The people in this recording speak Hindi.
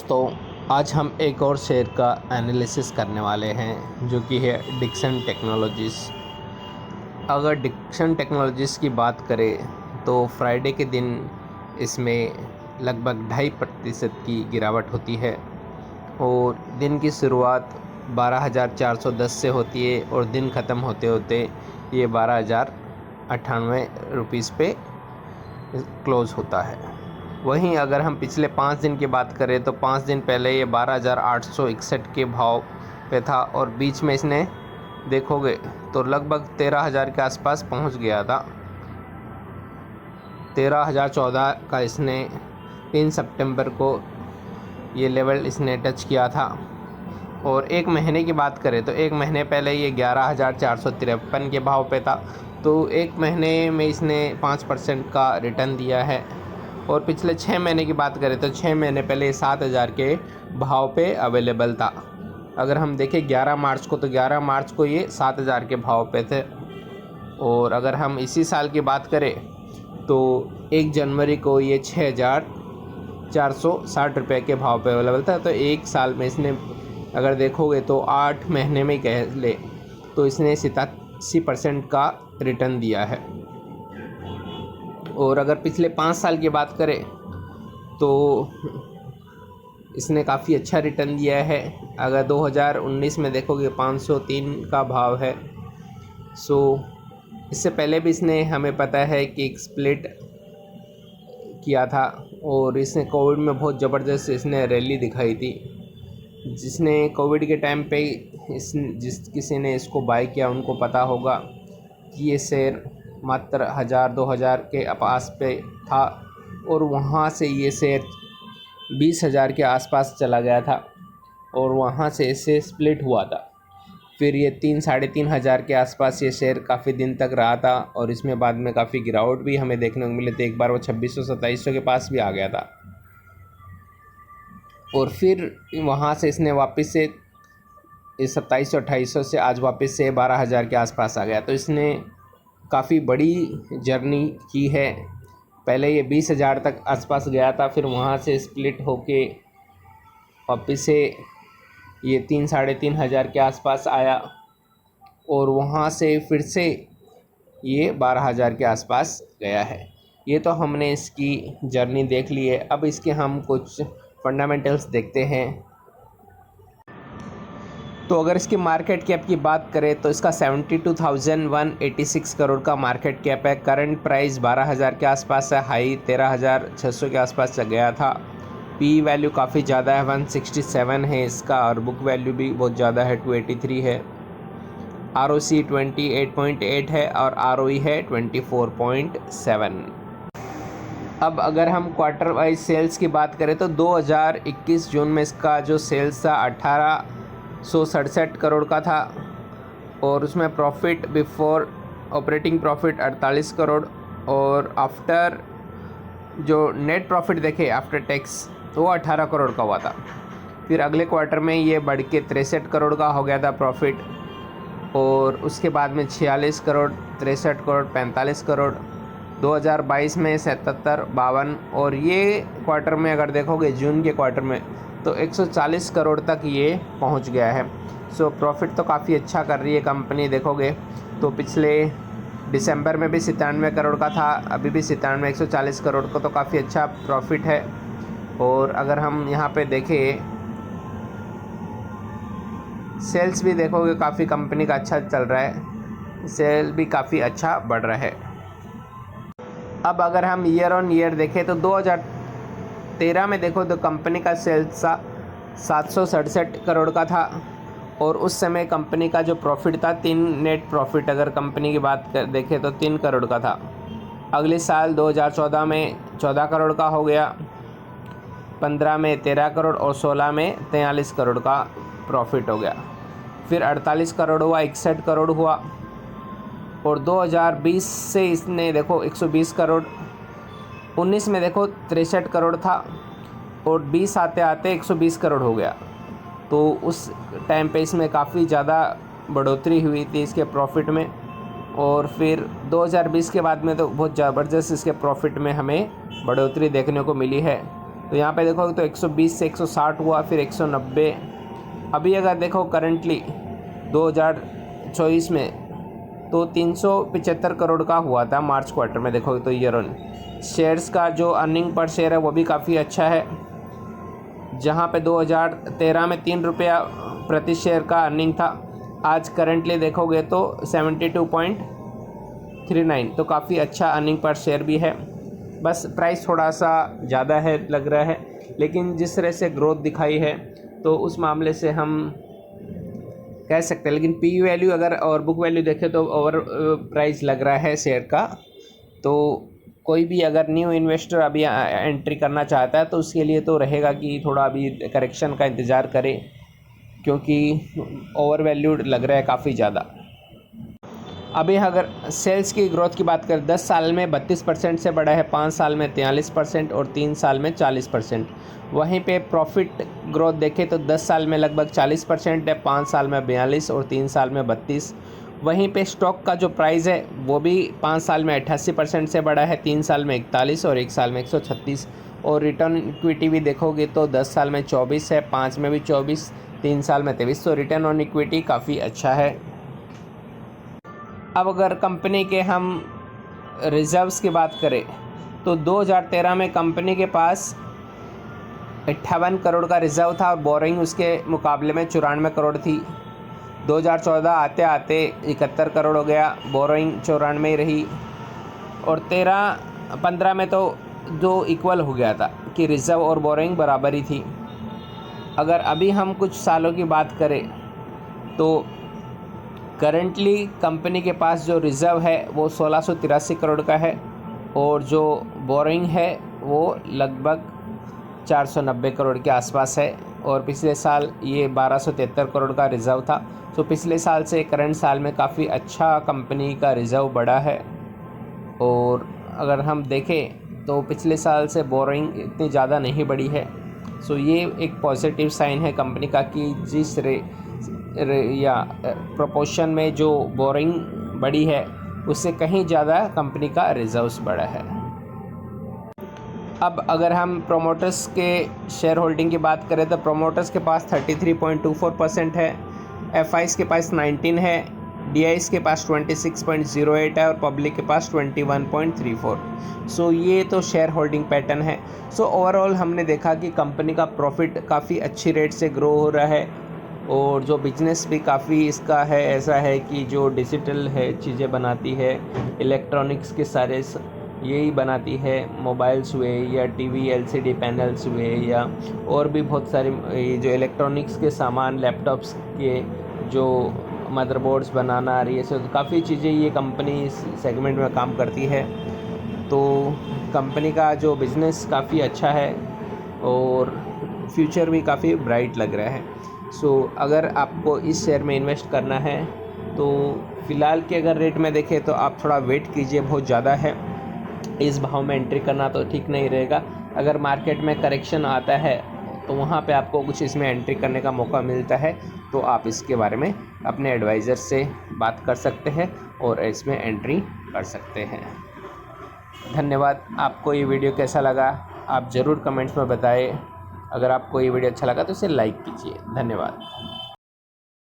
दोस्तों, आज हम एक और शेयर का एनालिसिस करने वाले हैं जो कि है डिक्सन टेक्नोलॉजीज़। अगर डिक्सन टेक्नोलॉजीज़ की बात करें तो फ्राइडे के दिन इसमें लगभग 2.5% की गिरावट होती है और दिन की शुरुआत 12,410 से होती है और दिन ख़त्म होते होते ये 12,098 रुपीज़ पे क्लोज़ होता है। वहीं अगर हम पिछले 5 दिन की बात करें तो 5 दिन पहले ये 12,861 के भाव पे था और बीच में इसने देखोगे तो लगभग 13,000 के आसपास पहुंच गया था। 13,014 का इसने 3 सितंबर को ये लेवल इसने टच किया था। और एक महीने की बात करें तो एक महीने पहले ये 11,453 के भाव पे था। तो एक महीने में इसने 5% का रिटर्न दिया है। और पिछले 6 महीने की बात करें तो 6 महीने पहले 7,000 के भाव पे अवेलेबल था। अगर हम देखें 11 मार्च को तो 11 मार्च को ये 7,000 के भाव पे थे। और अगर हम इसी साल की बात करें तो 1 जनवरी को ये 6,460 रुपये के भाव पे अवेलेबल था। तो एक साल में इसने अगर देखोगे तो 8 महीने में कह ले तो इसने 87% का रिटर्न दिया है। और अगर पिछले 5 साल की बात करें तो इसने काफ़ी अच्छा रिटर्न दिया है। अगर 2019 में देखोगे 503 का भाव है। इससे पहले भी इसने हमें पता है कि एक स्प्लिट किया था और इसने कोविड में बहुत ज़बरदस्त इसने रैली दिखाई थी, जिसने कोविड के टाइम पे जिस किसी ने इसको बाय किया उनको पता होगा कि ये शेयर मात्र 1,000-2,000 के आस पे था और वहाँ से ये शेयर 20,000 के आसपास चला गया था और वहाँ से इसे स्प्लिट हुआ था। फिर ये 3-3,500 के आसपास ये शेयर काफ़ी दिन तक रहा था और इसमें बाद में काफ़ी गिरावट भी हमें देखने को मिली थी। एक बार वो 2,600-2,700 के पास भी आ गया था और फिर वहाँ से इसने वापस से 2,700-2,800 से आज वापस से 12,000 के आसपास आ गया। तो इसने काफ़ी बड़ी जर्नी की है। पहले ये 20,000 तक आसपास गया था, फिर वहाँ से स्प्लिट होके वापस से ये 3-3,500 के आसपास आया और वहाँ से फिर से ये 12,000 के आसपास गया है। ये तो हमने इसकी जर्नी देख ली है। अब इसके हम कुछ फंडामेंटल्स देखते हैं। तो अगर इसकी मार्केट कैप की बात करें तो इसका 72,186 करोड़ का मार्केट कैप है। करंट प्राइस 12,000 के आसपास है, हाई 13,600 के आसपास से गया था। पी वैल्यू काफ़ी ज़्यादा है, 167 है इसका और बुक वैल्यू भी बहुत ज़्यादा है, 283 है। ROC 28.8 है और ROE है 24.7। अब अगर हम क्वार्टर वाइज सेल्स की बात करें तो 2021 जून में इसका जो सेल्स था 1,867 करोड़ का था और उसमें profit before operating profit 48 crore और आफ्टर जो नेट प्रॉफिट देखे आफ्टर टैक्स वो 18 करोड़ का हुआ था। फिर अगले क्वार्टर में ये बढ़ के 63 करोड़ का हो गया था प्रॉफिट और उसके बाद में 46 करोड़, 63 करोड़, 45 करोड़। 2022 में 77, 52 और ये क्वार्टर में अगर देखोगे जून के क्वार्टर में तो 140 करोड़ तक ये पहुंच गया है। प्रॉफिट तो काफ़ी अच्छा कर रही है कंपनी। देखोगे तो पिछले दिसंबर में भी 97 करोड़ का था, अभी भी 97, 140 करोड़ का तो काफ़ी अच्छा प्रॉफिट है। और अगर हम यहाँ पे देखें सेल्स भी देखोगे काफ़ी कंपनी का अच्छा चल रहा है, सेल भी काफ़ी अच्छा बढ़ रहा है। अब अगर हम ईयर ऑन ईयर देखें तो 2013 में देखो तो कंपनी का सेल्स 767 करोड़ का था और उस समय कंपनी का जो प्रॉफिट था नेट प्रॉफिट अगर कंपनी की बात देखें तो 3 करोड़ का था। अगले साल 2014 में 14 करोड़ का हो गया, 15 में 13 करोड़ और 16 में 43 करोड़ का प्रॉफिट हो गया। फिर 48 करोड़ हुआ, 61 करोड़ हुआ और 2020 से इसने देखो 120 करोड़, 19 में देखो 63 करोड़ था और 20 आते आते 120 करोड़ हो गया। तो उस टाइम पे इसमें काफ़ी ज़्यादा बढ़ोतरी हुई थी इसके प्रॉफिट में। और फिर 2020 के बाद में तो बहुत ज़बरदस्त इसके प्रॉफिट में हमें बढ़ोतरी देखने को मिली है। तो यहाँ पे देखो तो 120 से 160 हुआ, फिर 190। अभी अगर देखो करंटली 2024 में तो 375 करोड़ का हुआ था मार्च क्वार्टर में, देखो तो ईयर ऑन। शेयर्स का जो अर्निंग पर शेयर है वो भी काफ़ी अच्छा है, जहाँ पे 2013 में 3 रुपया प्रति शेयर का अर्निंग था, आज करंटली देखोगे तो 72.39, तो काफ़ी अच्छा अर्निंग पर शेयर भी है। बस प्राइस थोड़ा सा ज़्यादा है लग रहा है, लेकिन जिस तरह से ग्रोथ दिखाई है तो उस मामले से हम कह सकते हैं। लेकिन पी वैल्यू अगर और बुक वैल्यू देखें तो ओवर प्राइस लग रहा है शेयर का। तो कोई भी अगर न्यू इन्वेस्टर अभी एंट्री करना चाहता है तो उसके लिए तो रहेगा कि थोड़ा अभी करेक्शन का इंतज़ार करे, क्योंकि ओवर वैल्यूड लग रहा है काफ़ी ज़्यादा। अभी अगर सेल्स की ग्रोथ की बात करें, 10 साल में 32% से बढ़ा है, 5 साल में 43% और 3 साल में 40%। वहीं पे प्रॉफिट ग्रोथ देखें तो 10 साल में लगभग 40% है, 5 साल में 42 और 3 साल में 32। वहीं पे स्टॉक का जो प्राइस है वो भी 5 साल में 88% से बढ़ा है, 3 साल में 41 और 1 साल में 136। और रिटर्न इक्विटी भी देखोगे तो 10 साल में 24 है, 5 में भी 24, 3 साल में 23। तो रिटर्न ऑन इक्विटी काफ़ी अच्छा है। अब अगर कंपनी के हम रिज़र्व्स की बात करें तो 2013 में कंपनी के पास 58 करोड़ का रिज़र्व था और बोरिंग उसके मुकाबले में 94 करोड़ थी। 2014 आते आते 71 करोड़ हो गया, बोरिंग 94 ही रही, और 13-15 में तो जो इक्वल हो गया था कि रिज़र्व और बोरिंग बराबर ही थी। अगर अभी हम कुछ सालों की बात करें तो करंटली कंपनी के पास जो रिज़र्व है वो 1683 करोड़ का है और जो बोरिंग है वो लगभग 490 करोड़ के आसपास है, और पिछले साल ये 1273 करोड़ का रिज़र्व था। तो पिछले साल से करंट साल में काफ़ी अच्छा कंपनी का रिज़र्व बढ़ा है। और अगर हम देखें तो पिछले साल से बोरिंग इतनी ज़्यादा नहीं बढ़ी है। सो ये एक पॉजिटिव साइन है कंपनी का कि जिस या प्रोपोर्शन में जो बोरिंग बढ़ी है उससे कहीं ज़्यादा कंपनी का रिजर्व्स बढ़ा है। अब अगर हम प्रोमोटर्स के शेयर होल्डिंग की बात करें तो प्रोमोटर्स के पास 33.24% है, एफआईस के पास 19 है, डीआईस के पास 26.08 है और पब्लिक के पास 21.34। सो ये तो शेयर होल्डिंग पैटर्न है। सो ओवरऑल हमने देखा कि कंपनी का प्रॉफिट काफ़ी अच्छी रेट से ग्रो हो रहा है और जो बिजनेस भी काफ़ी इसका है, ऐसा है कि जो डिजिटल है चीज़ें बनाती है, इलेक्ट्रॉनिक्स के सारे यही बनाती है, मोबाइल्स हुए या टीवी एलसीडी पैनल्स हुए या और भी बहुत सारे जो इलेक्ट्रॉनिक्स के सामान, लैपटॉप्स के जो मदरबोर्ड्स बनाना रही है, तो काफ़ी चीज़ें ये कंपनी इस सेगमेंट में काम करती है। तो कंपनी का जो बिज़नेस काफ़ी अच्छा है और फ्यूचर भी काफ़ी ब्राइट लग रहा है। सो अगर आपको इस शेयर में इन्वेस्ट करना है तो फ़िलहाल के अगर रेट में देखें तो आप थोड़ा वेट कीजिए, बहुत ज़्यादा है, इस भाव में एंट्री करना तो ठीक नहीं रहेगा। अगर मार्केट में करेक्शन आता है तो वहाँ पे आपको कुछ इसमें एंट्री करने का मौका मिलता है, तो आप इसके बारे में अपने एडवाइज़र से बात कर सकते हैं और इसमें एंट्री कर सकते हैं। धन्यवाद। आपको ये वीडियो कैसा लगा आप ज़रूर कमेंट्स में बताएं। अगर आपको ये वीडियो अच्छा लगा तो इसे लाइक कीजिए। धन्यवाद।